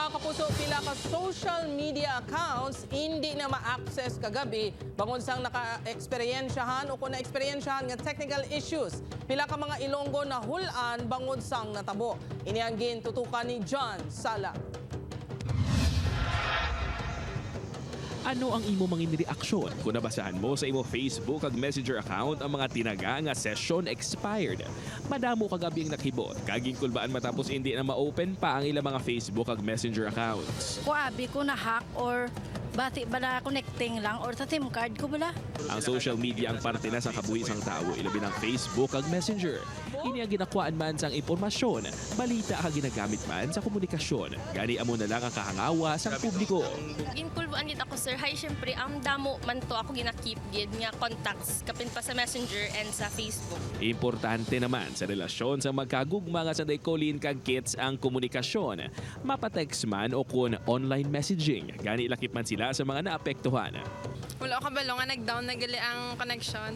Mga kapuso, pila ka social media accounts hindi na ma-access kagabi bangod sang naka-eksperyensyahan o kung na-eksperyensyahan nga technical issues. Pila ka mga Ilonggo na hulan bangod sang natabo. Ini ang gintutukan ni John Sala. Ano ang imo mangin reaksyon kung nabasahan mo sa imo Facebook ag Messenger account ang mga tinaga nga session expired? Madamo kagabi ang nakibot, kaging kulbaan matapos hindi na ma-open pa ang ilang mga Facebook ag Messenger accounts. Kuabi ko na hack or bati ba na connecting lang or sa SIM card ko bala. Ang social media ang parte na sa kabuhi sang tao, ilabi ng Facebook ag Messenger. Ini ang ginakuan man sang impormasyon, balita ka ginagamit man sa komunikasyon. Gani amo na lang ang kahangawa sang publiko. Ginkulbuan gid ako sir. Hay syempre ang damo man to ako gina-keep gid nga contacts kapin pa sa Messenger and sa Facebook. Importante naman sa relasyon sa magkagugma nga sa Colleen kag Kits ang komunikasyon. Mapatext man o kun online messaging. Gani lakip man sila sa mga naapektuhan. Wala ko kabalo nga nag-down na gali ang connection.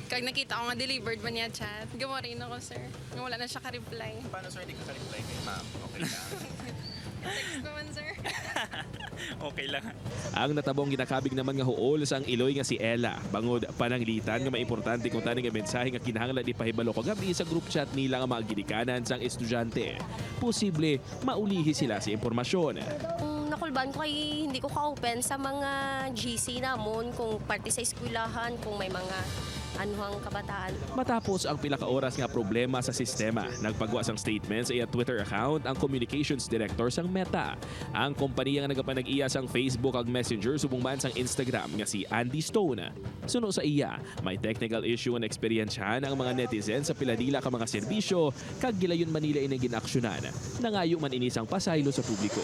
Kag nakita ko nga delivered ba niya chat. Gawa rin ako sir. Nga wala na siya ka-reply. Paano sir, hindi ka reply kay ma'am? Okay lang. Text naman sir. Okay lang. Ang natabong ginakabig naman nga huol sang Iloy nga si Ella. Bangod pananglitan nga maimportante kung tani nga mensahe nga kinahanglan ipahibalo kagabi sa group chat nila nga mga ginikanan sang estudyante. Posible maulihi sila sa impormasyon. Nakulban ko kay hindi ko ka-open sa mga GC namon kung parte sa eskwelahan, kung may mga anuhang kabataan. Matapos ang pila ka oras nga problema sa sistema, nagpagawa sang statement sa iya Twitter account ang communications director sang Meta. Ang kompanya nga nagapanag-iya sang Facebook ag Messenger subong man sang Instagram nga si Andy Stone. Suno sa iya, may technical issue ang eksperyensyahan ang mga netizens sa piladila ka mga serbisyo kag gilayon Manila ining ginaksyonan. Nangayo man ini sang pasaylo sa publiko.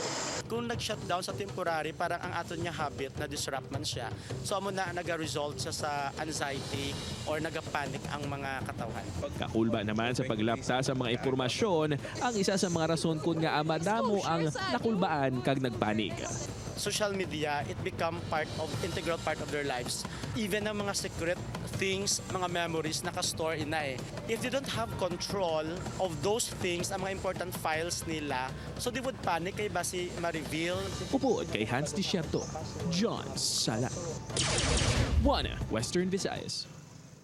Kung nag-shutdown sa temporary, parang ang aton niya habit na disrupt man siya. So amo na nag-result siya sa anxiety or nagapanic ang mga katawan. Kakulba naman sa paglapsa sa mga impormasyon ang isa sa mga rason kung nga amadamo ang nakulbaan kag nagpanig. Social media, it become integral part of their lives. Even ang mga secret things, mga memories naka-store in na eh. If they don't have control of those things, ang mga important files nila, so they would panic kay basi ma-reveal. Upuod kay Hans Desierto, John Sala. 1 Western Visayas.